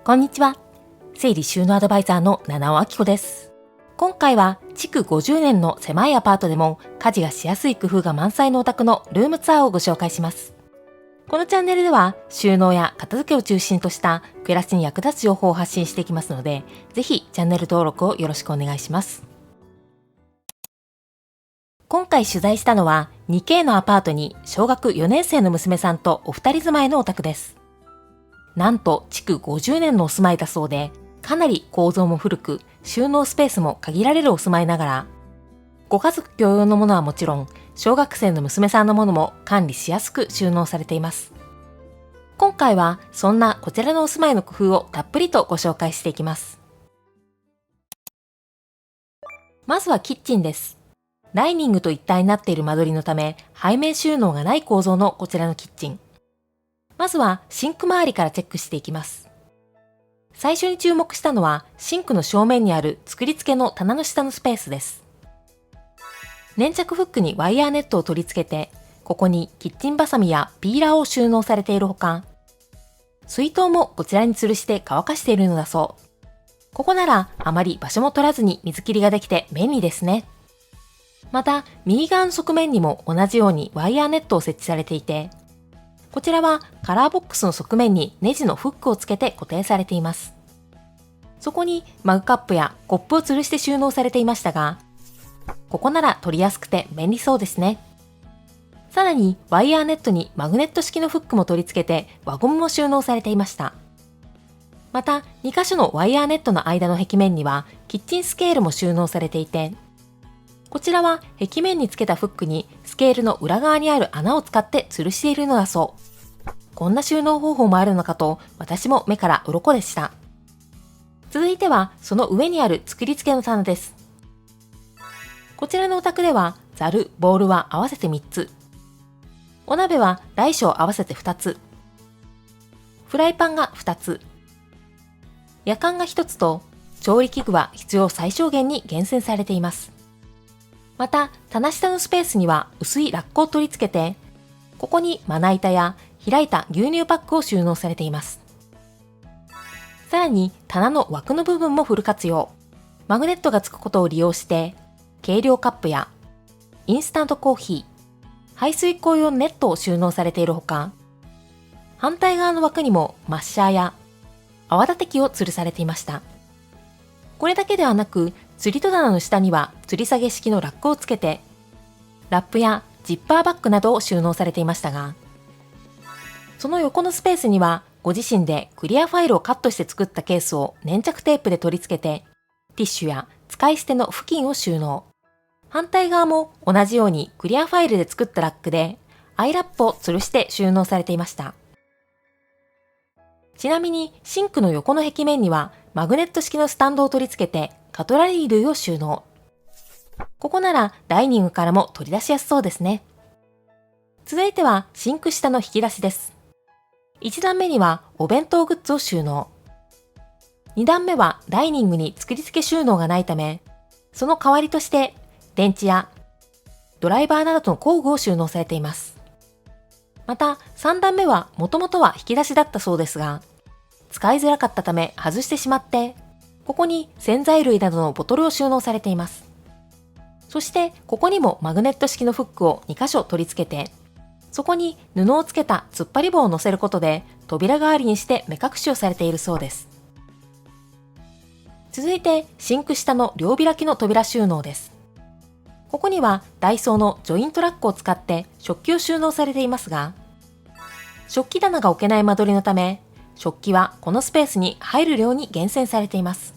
こんにちは。整理収納アドバイザーの七尾明子です。今回は築50年の狭いアパートでも家事がしやすい工夫が満載のお宅のルームツアーをご紹介します。このチャンネルでは収納や片付けを中心とした暮らしに役立つ情報を発信していきますので、ぜひチャンネル登録をよろしくお願いします。今回取材したのは 2K のアパートに小学4年生の娘さんとお二人住まいのお宅です。なんと築50年のお住まいだそうで、かなり構造も古く、収納スペースも限られるお住まいながら、ご家族共用のものはもちろん、小学生の娘さんのものも管理しやすく収納されています。今回はそんなこちらのお住まいの工夫をたっぷりとご紹介していきます。まずはキッチンです。ダイニングと一体になっている間取りのため、背面収納がない構造のこちらのキッチン。まずはシンク周りからチェックしていきます。最初に注目したのはシンクの正面にある作り付けの棚の下のスペースです。粘着フックにワイヤーネットを取り付けて、ここにキッチンバサミやピーラーを収納されているほか、水筒もこちらに吊るして乾かしているのだそう。ここならあまり場所も取らずに水切りができて便利ですね。また、右側の側面にも同じようにワイヤーネットを設置されていて、こちらはカラーボックスの側面にネジのフックをつけて固定されています。そこにマグカップやコップを吊るして収納されていましたが、ここなら取りやすくて便利そうですね。さらにワイヤーネットにマグネット式のフックも取り付けて輪ゴムも収納されていました。また2箇所のワイヤーネットの間の壁面にはキッチンスケールも収納されていて、こちらは壁面につけたフックにスケールの裏側にある穴を使って吊るしているのだそう。こんな収納方法もあるのかと私も目から鱗でした。続いてはその上にある作り付けの棚です。こちらのお宅ではざる、ボウルは合わせて3つ。お鍋は大小合わせて2つ。フライパンが2つ。やかんが1つと調理器具は必要最小限に厳選されています。また、棚下のスペースには薄いラックを取り付けて、ここにまな板や開いた牛乳パックを収納されています。さらに、棚の枠の部分もフル活用。マグネットがつくことを利用して、計量カップやインスタントコーヒー、排水口用のネットを収納されているほか、反対側の枠にもマッシャーや泡立て器を吊るされていました。これだけではなく、吊り戸棚の下には吊り下げ式のラックをつけて、ラップやジッパーバッグなどを収納されていましたが、その横のスペースにはご自身でクリアファイルをカットして作ったケースを粘着テープで取り付けて、ティッシュや使い捨ての布巾を収納。反対側も同じようにクリアファイルで作ったラックでアイラップを吊るして収納されていました。ちなみにシンクの横の壁面にはマグネット式のスタンドを取り付けてカトラリー類を収納。ここならダイニングからも取り出しやすそうですね。続いてはシンク下の引き出しです。1段目にはお弁当グッズを収納。2段目はダイニングに作り付け収納がないため、その代わりとして電池やドライバーなどの工具を収納されています。また3段目はもともとは引き出しだったそうですが、使いづらかったため外してしまって、ここに洗剤類などのボトルを収納されています。そしてここにもマグネット式のフックを2箇所取り付けて、そこに布をつけた突っ張り棒を乗せることで扉代わりにして目隠しをされているそうです。続いてシンク下の両開きの扉収納です。ここにはダイソーのジョイントラックを使って食器を収納されていますが、食器棚が置けない間取りのため、食器はこのスペースに入る量に厳選されています。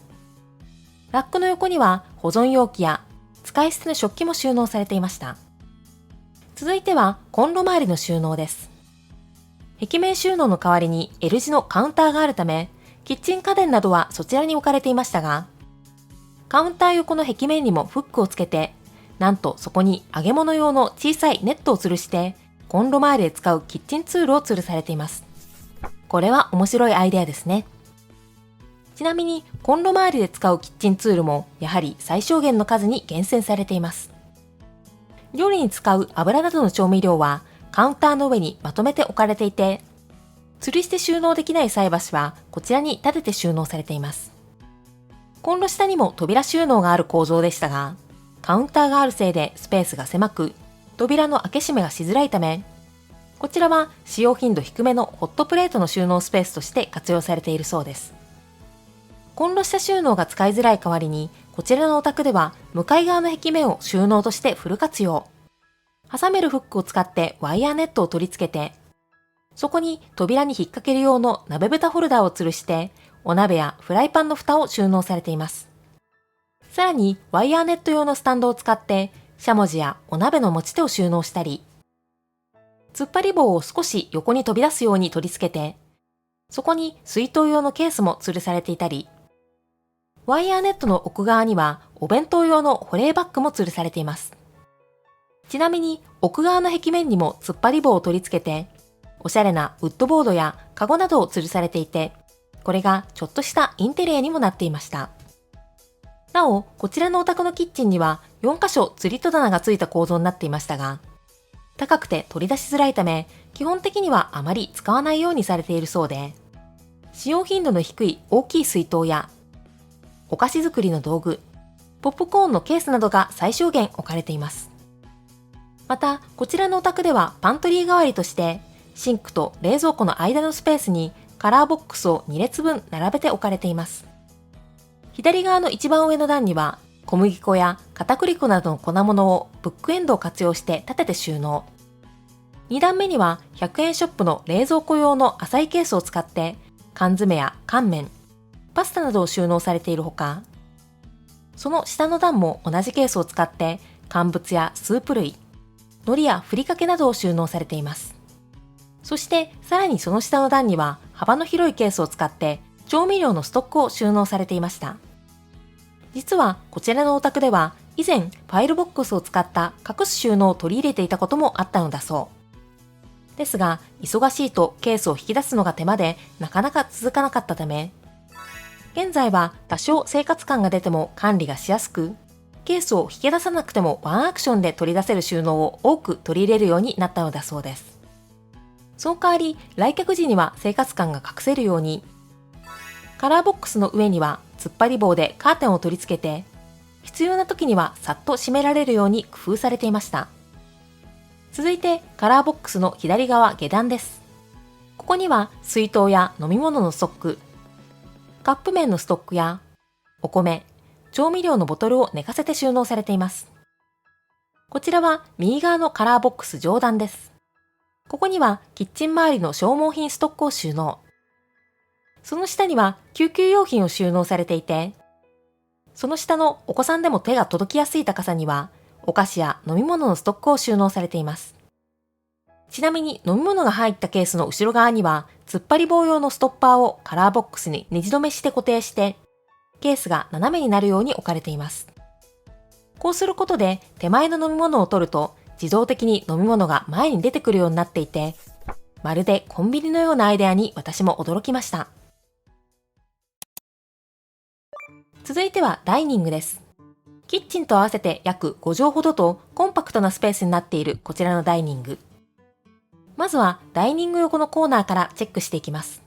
ラックの横には保存容器や使い捨ての食器も収納されていました。続いてはコンロ周りの収納です。壁面収納の代わりに L 字のカウンターがあるため、キッチン家電などはそちらに置かれていましたが、カウンター横の壁面にもフックをつけて、なんとそこに揚げ物用の小さいネットを吊るして、コンロ周りで使うキッチンツールを吊るされています。これは面白いアイデアですね。ちなみにコンロ周りで使うキッチンツールもやはり最小限の数に厳選されています。料理に使う油などの調味料はカウンターの上にまとめて置かれていて、吊るして収納できない菜箸はこちらに立てて収納されています。コンロ下にも扉収納がある構造でしたが、カウンターがあるせいでスペースが狭く、扉の開け閉めがしづらいため、こちらは使用頻度低めのホットプレートの収納スペースとして活用されているそうです。コンロ下収納が使いづらい代わりに、こちらのお宅では向かい側の壁面を収納としてフル活用。挟めるフックを使ってワイヤーネットを取り付けて、そこに扉に引っ掛ける用の鍋蓋ホルダーを吊るして、お鍋やフライパンの蓋を収納されています。さらにワイヤーネット用のスタンドを使って、しゃもじやお鍋の持ち手を収納したり、突っ張り棒を少し横に飛び出すように取り付けて、そこに水筒用のケースも吊るされていたり、ワイヤーネットの奥側にはお弁当用の保冷バッグも吊るされています。ちなみに奥側の壁面にも突っ張り棒を取り付けて、おしゃれなウッドボードやカゴなどを吊るされていて、これがちょっとしたインテリアにもなっていました。なお、こちらのお宅のキッチンには4箇所吊り戸棚がついた構造になっていましたが、高くて取り出しづらいため、基本的にはあまり使わないようにされているそうで、使用頻度の低い大きい水筒や、お菓子作りの道具、ポップコーンのケースなどが最小限置かれています。また、こちらのお宅ではパントリー代わりとして、シンクと冷蔵庫の間のスペースにカラーボックスを2列分並べて置かれています。左側の一番上の段には、小麦粉や片栗粉などの粉物をブックエンドを活用して立てて収納。2段目には100円ショップの冷蔵庫用の浅いケースを使って缶詰や乾麺、パスタなどを収納されているほか、その下の段も同じケースを使って乾物やスープ類、海苔やふりかけなどを収納されています。そしてさらにその下の段には幅の広いケースを使って調味料のストックを収納されていました。実はこちらのお宅では以前ファイルボックスを使った隠す収納を取り入れていたこともあったのだそう。ですが忙しいとケースを引き出すのが手間でなかなか続かなかったため、現在は多少生活感が出ても管理がしやすく、ケースを引き出さなくてもワンアクションで取り出せる収納を多く取り入れるようになったのだそうです。その代わり来客時には生活感が隠せるように、カラーボックスの上には突っ張り棒でカーテンを取り付けて、必要な時にはさっと閉められるように工夫されていました。続いてカラーボックスの左側下段です。ここには水筒や飲み物のストック、カップ麺のストックやお米、調味料のボトルを寝かせて収納されています。こちらは右側のカラーボックス上段です。ここにはキッチン周りの消耗品ストックを収納。その下には救急用品を収納されていて、その下のお子さんでも手が届きやすい高さにはお菓子や飲み物のストックを収納されています。ちなみに飲み物が入ったケースの後ろ側には突っ張り棒用のストッパーをカラーボックスにネジ止めして固定して、ケースが斜めになるように置かれています。こうすることで手前の飲み物を取ると自動的に飲み物が前に出てくるようになっていて、まるでコンビニのようなアイデアに私も驚きました。続いてはダイニングです。キッチンと合わせて約5畳ほどとコンパクトなスペースになっているこちらのダイニング。まずはダイニング横のコーナーからチェックしていきます。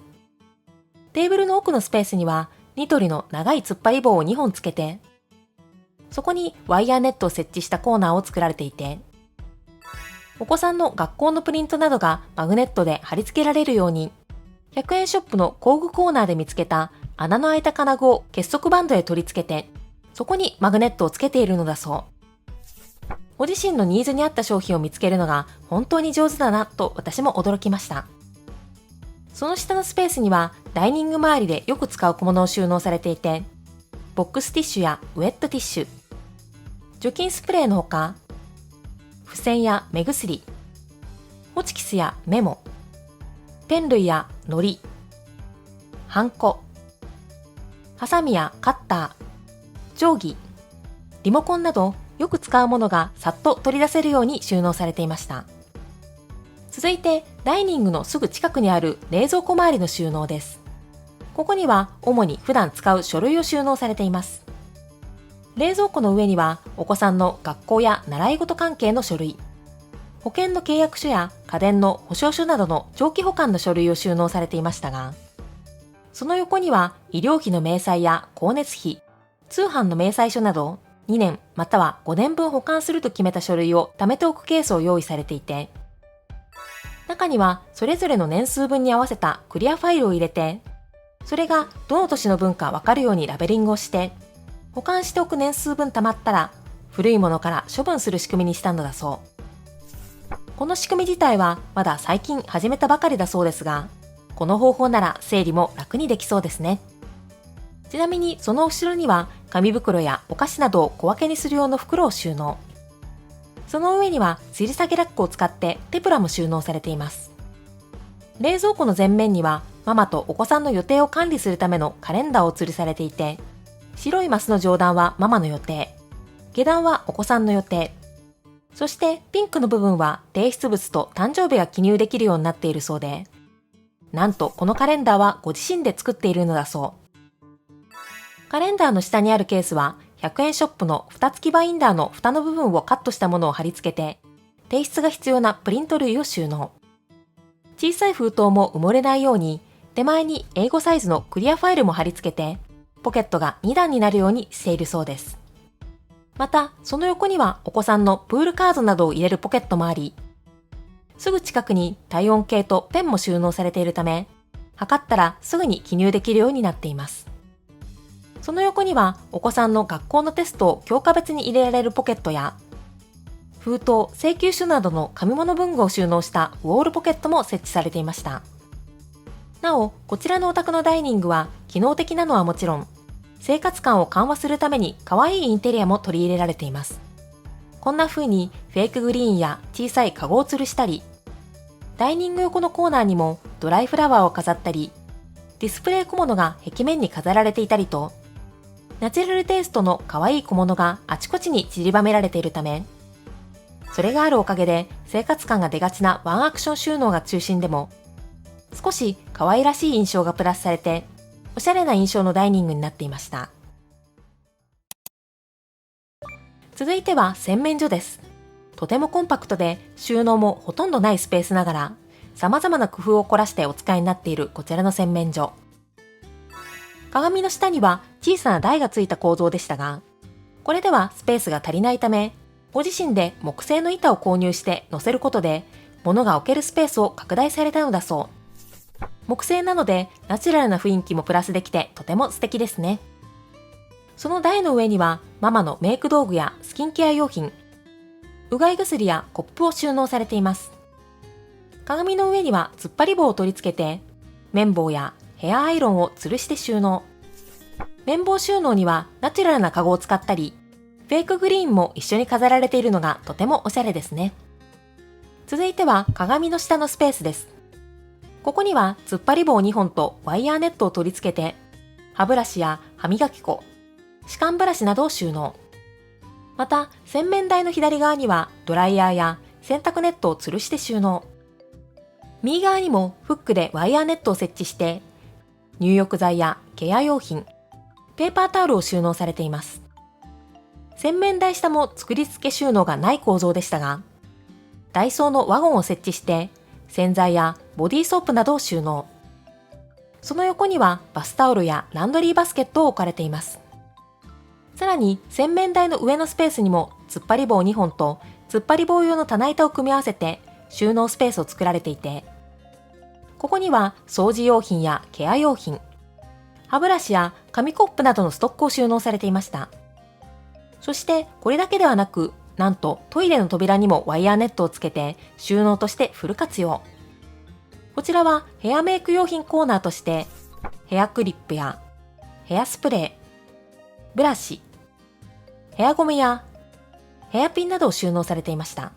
テーブルの奥のスペースにはニトリの長い突っ張り棒を2本つけて、そこにワイヤーネットを設置したコーナーを作られていて、お子さんの学校のプリントなどがマグネットで貼り付けられるように、100円ショップの工具コーナーで見つけた穴の開いた金具を結束バンドで取り付けて、そこにマグネットをつけているのだそう。ご自身のニーズに合った商品を見つけるのが本当に上手だなと私も驚きました。その下のスペースにはダイニング周りでよく使う小物を収納されていて、ボックスティッシュやウェットティッシュ、除菌スプレーのほか、付箋や目薬、ホチキスやメモ、ペン類や糊、ハンコ、ハサミやカッター、定規、リモコンなどよく使うものがさっと取り出せるように収納されていました。続いてダイニングのすぐ近くにある冷蔵庫周りの収納です。ここには主に普段使う書類を収納されています。冷蔵庫の上にはお子さんの学校や習い事関係の書類、保険の契約書や家電の保証書などの長期保管の書類を収納されていましたが、その横には医療費の明細や光熱費、通販の明細書など2年または5年分保管すると決めた書類を貯めておくケースを用意されていて、中にはそれぞれの年数分に合わせたクリアファイルを入れて、それがどの年の分かわかるようにラベリングをして、保管しておく年数分貯まったら古いものから処分する仕組みにしたのだそう。この仕組み自体はまだ最近始めたばかりだそうですが、この方法なら整理も楽にできそうですね。ちなみにその後ろには紙袋やお菓子などを小分けにする用の袋を収納。その上には吊り下げラックを使ってテプラも収納されています。冷蔵庫の前面にはママとお子さんの予定を管理するためのカレンダーを吊るされていて、白いマスの上段はママの予定、下段はお子さんの予定、そしてピンクの部分は提出物と誕生日が記入できるようになっているそうで、なんとこのカレンダーはご自身で作っているのだそう。カレンダーの下にあるケースは100円ショップの蓋付きバインダーの蓋の部分をカットしたものを貼り付けて、提出が必要なプリント類を収納。小さい封筒も埋もれないように、手前に英語サイズのクリアファイルも貼り付けて、ポケットが2段になるようにしているそうです。また、その横にはお子さんのプールカードなどを入れるポケットもあり、すぐ近くに体温計とペンも収納されているため、測ったらすぐに記入できるようになっています。その横にはお子さんの学校のテストを教科別に入れられるポケットや、封筒、請求書などの紙物文具を収納したウォールポケットも設置されていました。なお、こちらのお宅のダイニングは機能的なのはもちろん、生活感を緩和するために可愛いインテリアも取り入れられています。こんな風にフェイクグリーンや小さいカゴを吊るしたり、ダイニング横のコーナーにもドライフラワーを飾ったり、ディスプレイ小物が壁面に飾られていたりと、ナチュラルテイストの可愛い小物があちこちに散りばめられているため、それがあるおかげで生活感が出がちなワンアクション収納が中心でも、少し可愛らしい印象がプラスされて、おしゃれな印象のダイニングになっていました。続いては洗面所です。とてもコンパクトで収納もほとんどないスペースながら、様々な工夫を凝らしてお使いになっているこちらの洗面所。鏡の下には小さな台がついた構造でしたが、これではスペースが足りないため、ご自身で木製の板を購入して乗せることで、物が置けるスペースを拡大されたのだそう。木製なのでナチュラルな雰囲気もプラスできてとても素敵ですね。その台の上にはママのメイク道具やスキンケア用品、うがい薬やコップを収納されています。鏡の上には突っ張り棒を取り付けて、綿棒やヘアアイロンを吊るして収納。綿棒収納にはナチュラルなカゴを使ったり、フェイクグリーンも一緒に飾られているのがとてもおしゃれですね。続いては鏡の下のスペースです。ここには突っ張り棒2本とワイヤーネットを取り付けて、歯ブラシや歯磨き粉、歯間ブラシなどを収納。また、洗面台の左側にはドライヤーや洗濯ネットを吊るして収納。右側にもフックでワイヤーネットを設置して、入浴剤やケア用品、ペーパータオルを収納されています。洗面台下も作り付け収納がない構造でしたが、ダイソーのワゴンを設置して、洗剤やボディーソープなどを収納。その横にはバスタオルやランドリーバスケットを置かれています。さらに洗面台の上のスペースにも突っ張り棒2本と突っ張り棒用の棚板を組み合わせて収納スペースを作られていて、ここには掃除用品やケア用品、歯ブラシや紙コップなどのストックを収納されていました。そしてこれだけではなく、なんとトイレの扉にもワイヤーネットをつけて収納としてフル活用。こちらはヘアメイク用品コーナーとしてヘアクリップやヘアスプレー、ブラシ、ヘアゴムやヘアピンなどを収納されていました。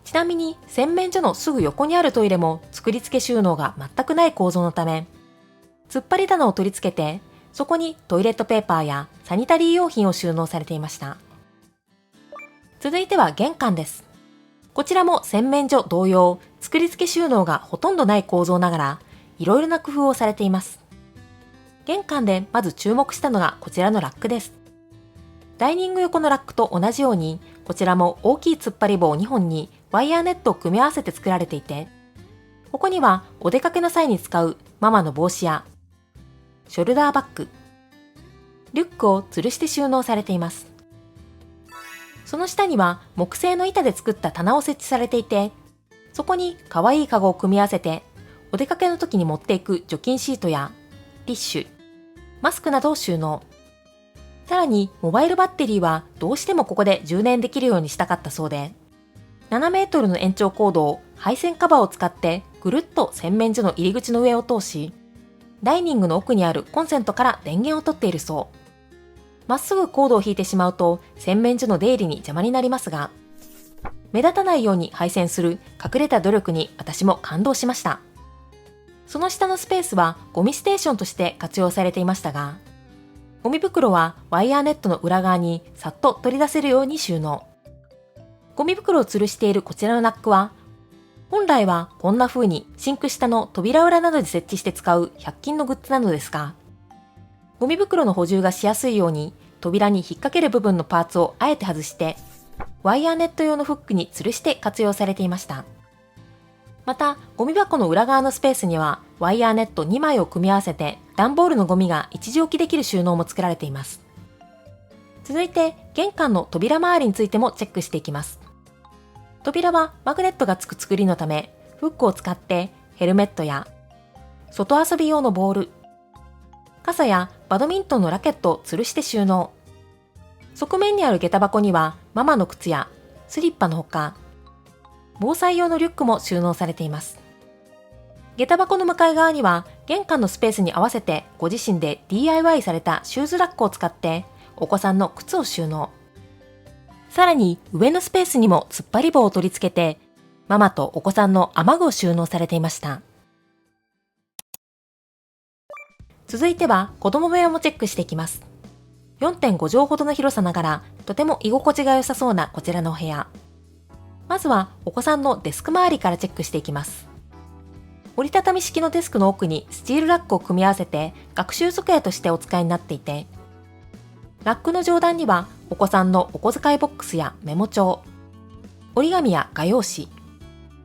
ちなみに洗面所のすぐ横にあるトイレも作り付け収納が全くない構造のため、突っ張り棚を取り付けて、そこにトイレットペーパーやサニタリー用品を収納されていました。続いては玄関です。こちらも洗面所同様、作り付け収納がほとんどない構造ながら、いろいろな工夫をされています。玄関でまず注目したのがこちらのラックです。ダイニング横のラックと同じように、こちらも大きい突っ張り棒2本にワイヤーネットを組み合わせて作られていて、ここにはお出かけの際に使うママの帽子やショルダーバッグ、リュックを吊るして収納されています。その下には木製の板で作った棚を設置されていて、そこに可愛いカゴを組み合わせて、お出かけの時に持っていく除菌シートやティッシュ、マスクなどを収納。さらにモバイルバッテリーはどうしてもここで充電できるようにしたかったそうで、7メートルの延長コードを配線カバーを使ってぐるっと洗面所の入り口の上を通し、ダイニングの奥にあるコンセントから電源を取っているそう。まっすぐコードを引いてしまうと洗面所の出入りに邪魔になりますが、目立たないように配線する隠れた努力に私も感動しました。その下のスペースはゴミステーションとして活用されていましたが、ゴミ袋はワイヤーネットの裏側にさっと取り出せるように収納。ゴミ袋を吊るしているこちらのラックは、本来はこんな風にシンク下の扉裏などに設置して使う100均のグッズなのですが、ゴミ袋の補充がしやすいように扉に引っ掛ける部分のパーツをあえて外して、ワイヤーネット用のフックに吊るして活用されていました。また、ゴミ箱の裏側のスペースにはワイヤーネット2枚を組み合わせて段ボールのゴミが一時置きできる収納も作られています。続いて、玄関の扉周りについてもチェックしていきます。扉はマグネットがつく作りのため、フックを使ってヘルメットや外遊び用のボール、傘やバドミントンのラケットを吊るして収納。側面にある下駄箱にはママの靴やスリッパのほか、防災用のリュックも収納されています。下駄箱の向かい側には玄関のスペースに合わせてご自身で DIY されたシューズラックを使ってお子さんの靴を収納。さらに上のスペースにも突っ張り棒を取り付けて、ママとお子さんの雨具を収納されていました。続いては子供部屋もチェックしていきます。4.5 畳ほどの広さながらとても居心地が良さそうなこちらのお部屋。まずはお子さんのデスク周りからチェックしていきます。折りたたみ式のデスクの奥にスチールラックを組み合わせて学習机としてお使いになっていて、ラックの上段にはお子さんのお小遣いボックスやメモ帳、折り紙や画用紙、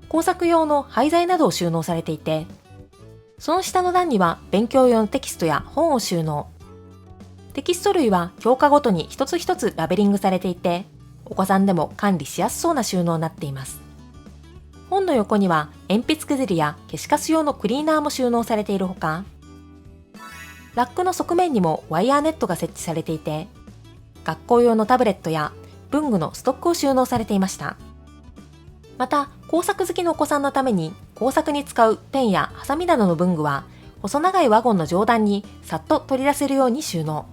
工作用の廃材などを収納されていて、その下の段には勉強用のテキストや本を収納。テキスト類は教科ごとに一つ一つラベリングされていて、お子さんでも管理しやすそうな収納になっています。本の横には鉛筆削りや消しカス用のクリーナーも収納されているほか、ラックの側面にもワイヤーネットが設置されていて、学校用のタブレットや文具のストックを収納されていました。また、工作好きのお子さんのために工作に使うペンやハサミなどの文具は細長いワゴンの上段にさっと取り出せるように収納。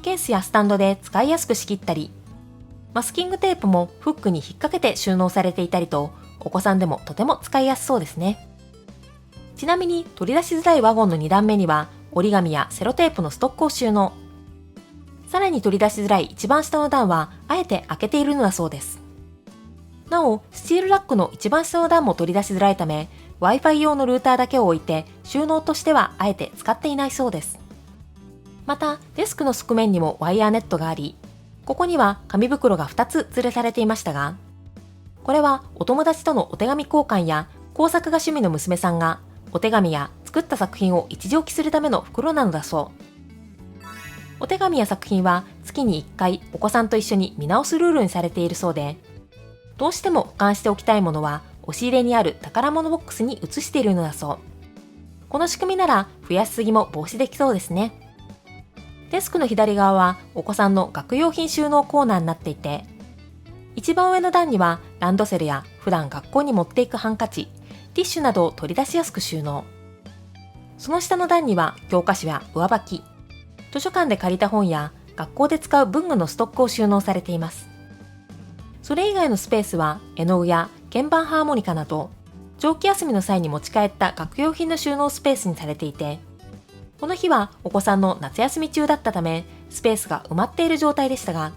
ケースやスタンドで使いやすく仕切ったり、マスキングテープもフックに引っ掛けて収納されていたりと、お子さんでもとても使いやすそうですね。ちなみに取り出しづらいワゴンの2段目には折り紙やセロテープのストックを収納。さらに取り出しづらい一番下の段はあえて開けているのだそうです。なお、スチールラックの一番下の段も取り出しづらいため、Wi-Fi 用のルーターだけを置いて収納としてはあえて使っていないそうです。また、デスクの側面にもワイヤーネットがあり、ここには紙袋が2つ吊るされていましたが、これはお友達とのお手紙交換や工作が趣味の娘さんがお手紙や作った作品を一時置きするための袋なのだそう。お手紙や作品は月に1回お子さんと一緒に見直すルールにされているそうで、どうしても保管しておきたいものは押し入れにある宝物ボックスに移しているのだそう。この仕組みなら増やしすぎも防止できそうですね。デスクの左側はお子さんの学用品収納コーナーになっていて、一番上の段にはランドセルや普段学校に持っていくハンカチ、ティッシュなどを取り出しやすく収納。その下の段には教科書や上履き、図書館で借りた本や学校で使う文具のストックを収納されています。それ以外のスペースは絵の具や鍵盤ハーモニカなど、長期休みの際に持ち帰った学用品の収納スペースにされていて、この日はお子さんの夏休み中だったため、スペースが埋まっている状態でしたが、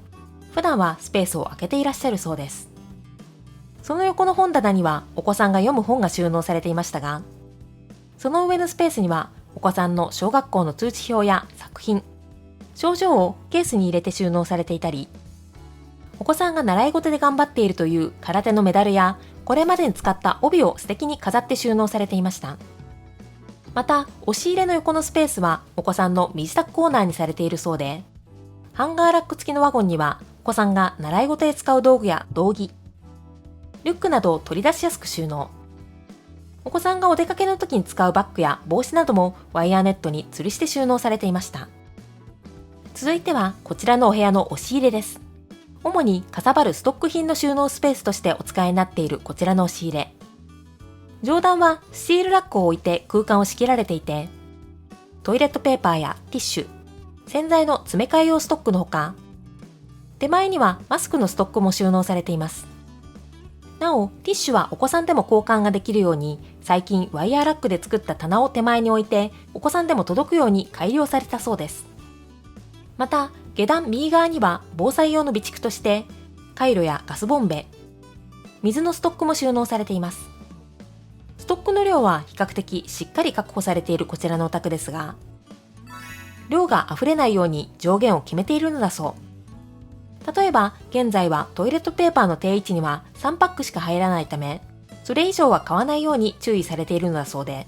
普段はスペースを空けていらっしゃるそうです。その横の本棚にはお子さんが読む本が収納されていましたが、その上のスペースにはお子さんの小学校の通知表や作品、賞状をケースに入れて収納されていたり、お子さんが習い事で頑張っているという空手のメダルや、これまでに使った帯を素敵に飾って収納されていました。また、押し入れの横のスペースはお子さんの身支度コーナーにされているそうで、ハンガーラック付きのワゴンにはお子さんが習い事で使う道具や道着、リュックなどを取り出しやすく収納。お子さんがお出かけの時に使うバッグや帽子などもワイヤーネットに吊るして収納されていました。続いてはこちらのお部屋の押し入れです。主にかさばるストック品の収納スペースとしてお使いになっているこちらの押し入れ。上段はスチールラックを置いて空間を仕切られていて、トイレットペーパーやティッシュ、洗剤の詰め替え用ストックのほか、手前にはマスクのストックも収納されています。なお、ティッシュはお子さんでも交換ができるように、最近ワイヤーラックで作った棚を手前に置いて、お子さんでも届くように改良されたそうです。また、下段右側には防災用の備蓄として、カイロやガスボンベ、水のストックも収納されています。ストックの量は比較的しっかり確保されているこちらのお宅ですが、量が溢れないように上限を決めているのだそう。例えば、現在はトイレットペーパーの定位置には3パックしか入らないため、それ以上は買わないように注意されているのだそうで、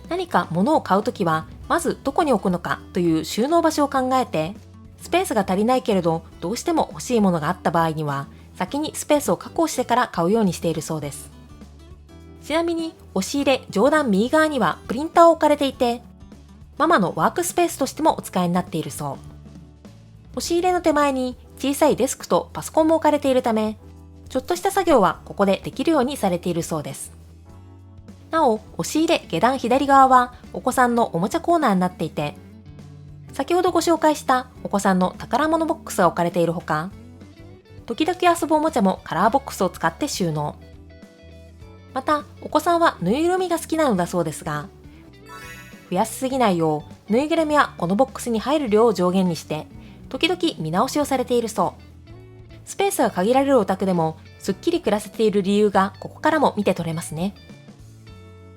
何か物を買うときは、まずどこに置くのかという収納場所を考えて、スペースが足りないけれどどうしても欲しいものがあった場合には、先にスペースを確保してから買うようにしているそうです。ちなみに、押し入れ上段右側にはプリンターを置かれていて、ママのワークスペースとしてもお使いになっているそう。押し入れの手前に小さいデスクとパソコンも置かれているため、ちょっとした作業はここでできるようにされているそうです。なお、押し入れ下段左側はお子さんのおもちゃコーナーになっていて、先ほどご紹介したお子さんの宝物ボックスが置かれているほか、時々遊ぶおもちゃもカラーボックスを使って収納。また、お子さんはぬいぐるみが好きなのだそうですが、増やしすぎないよう、ぬいぐるみはこのボックスに入る量を上限にして、時々見直しをされているそう。スペースが限られるお宅でも、すっきり暮らせている理由がここからも見て取れますね。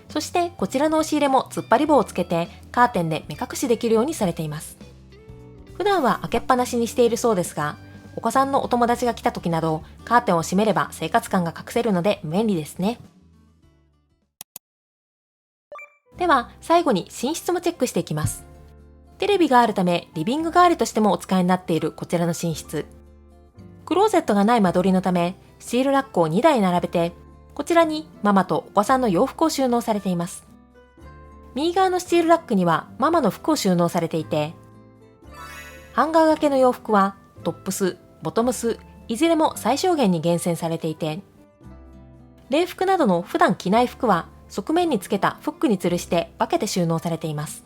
そしてこちらの押し入れも突っ張り棒をつけてカーテンで目隠しできるようにされています。普段は開けっぱなしにしているそうですが、お子さんのお友達が来た時などカーテンを閉めれば生活感が隠せるので便利ですね。では最後に寝室もチェックしていきます。テレビがあるためリビング代わりとしてもお使いになっているこちらの寝室。クローゼットがない間取りのためスチールラックを2台並べて、こちらにママとお子さんの洋服を収納されています。右側のスチールラックにはママの服を収納されていて、ハンガー掛けの洋服はトップス、ボトムス、いずれも最小限に厳選されていて、礼服などの普段着ない服は側面につけたフックに吊るして分けて収納されています。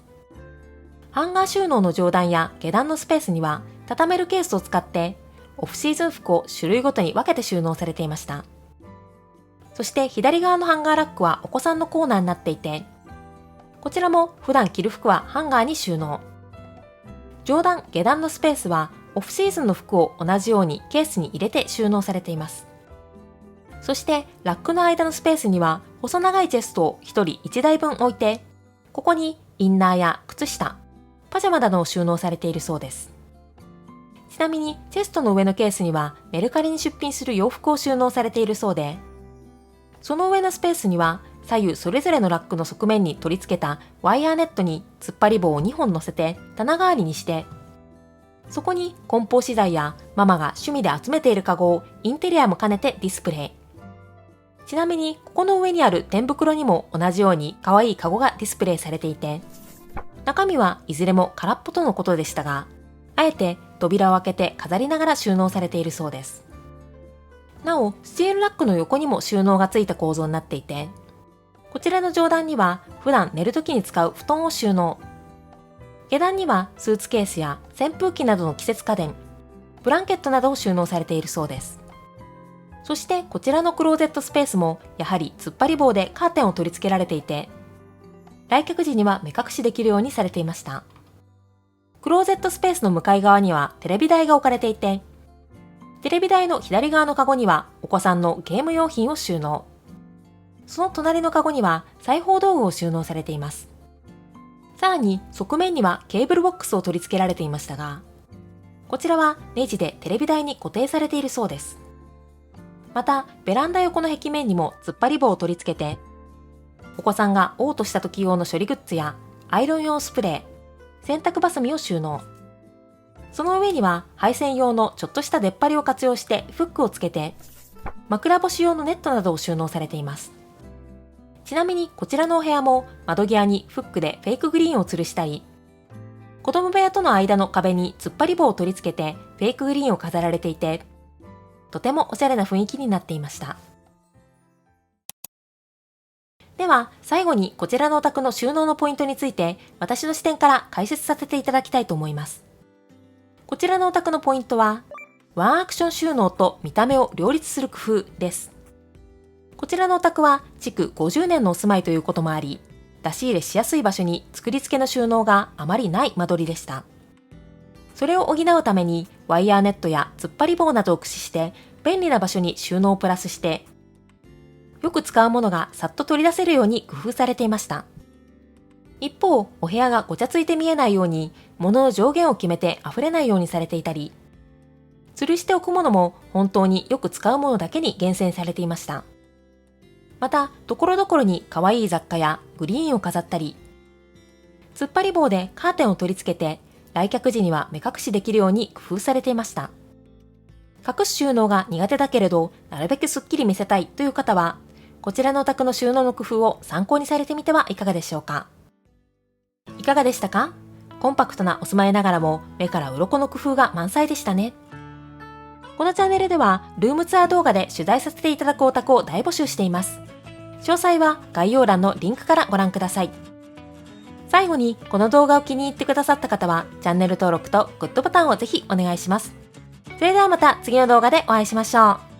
ハンガー収納の上段や下段のスペースには畳めるケースを使ってオフシーズン服を種類ごとに分けて収納されていました。そして左側のハンガーラックはお子さんのコーナーになっていて、こちらも普段着る服はハンガーに収納。上段、下段のスペースはオフシーズンの服を同じようにケースに入れて収納されています。そしてラックの間のスペースには細長いチェストを1人1台分置いて、ここにインナーや靴下、パジャマなどを収納されているそうです。ちなみにチェストの上のケースにはメルカリに出品する洋服を収納されているそうで、その上のスペースには左右それぞれのラックの側面に取り付けたワイヤーネットに突っ張り棒を2本乗せて棚代わりにして、そこに梱包資材やママが趣味で集めているカゴをインテリアも兼ねてディスプレイ。ちなみにここの上にある天袋にも同じように可愛いカゴがディスプレイされていて、中身はいずれも空っぽとのことでしたが、あえて扉を開けて飾りながら収納されているそうです。なお、スチールラックの横にも収納がついた構造になっていて、こちらの上段には普段寝るときに使う布団を収納。下段にはスーツケースや扇風機などの季節家電、ブランケットなどを収納されているそうです。そしてこちらのクローゼットスペースもやはり突っ張り棒でカーテンを取り付けられていて、来客時には目隠しできるようにされていました。クローゼットスペースの向かい側にはテレビ台が置かれていて、テレビ台の左側のカゴにはお子さんのゲーム用品を収納。その隣のカゴには裁縫道具を収納されています。さらに側面にはケーブルボックスを取り付けられていましたが、こちらはネジでテレビ台に固定されているそうです。また、ベランダ横の壁面にも突っ張り棒を取り付けて、お子さんが嘔吐した時用の処理グッズやアイロン用スプレー、洗濯バサミを収納。その上には配線用のちょっとした出っ張りを活用してフックをつけて、枕干し用のネットなどを収納されています。ちなみにこちらのお部屋も窓際にフックでフェイクグリーンを吊るしたり、子供部屋との間の壁に突っ張り棒を取り付けてフェイクグリーンを飾られていて、とてもおしゃれな雰囲気になっていました。では最後にこちらのお宅の収納のポイントについて私の視点から解説させていただきたいと思います。こちらのお宅のポイントは、ワンアクション収納と見た目を両立する工夫です。こちらのお宅は築50年のお住まいということもあり、出し入れしやすい場所に作り付けの収納があまりない間取りでした。それを補うためにワイヤーネットや突っ張り棒などを駆使して便利な場所に収納をプラスして、よく使うものがさっと取り出せるように工夫されていました。一方、お部屋がごちゃついて見えないように物の上限を決めて溢れないようにされていたり、吊るしておくものも本当によく使うものだけに厳選されていました。また、ところどころに可愛い雑貨やグリーンを飾ったり、突っ張り棒でカーテンを取り付けて来客時には目隠しできるように工夫されていました。隠す収納が苦手だけれどなるべくすっきり見せたいという方は、こちらのお宅の収納の工夫を参考にされてみてはいかがでしょうか。いかがでしたか？コンパクトなお住まいながらも目から鱗の工夫が満載でしたね。このチャンネルではルームツアー動画で取材させていただくお宅を大募集しています。詳細は概要欄のリンクからご覧ください。最後にこの動画を気に入ってくださった方はチャンネル登録とグッドボタンをぜひお願いします。それではまた次の動画でお会いしましょう。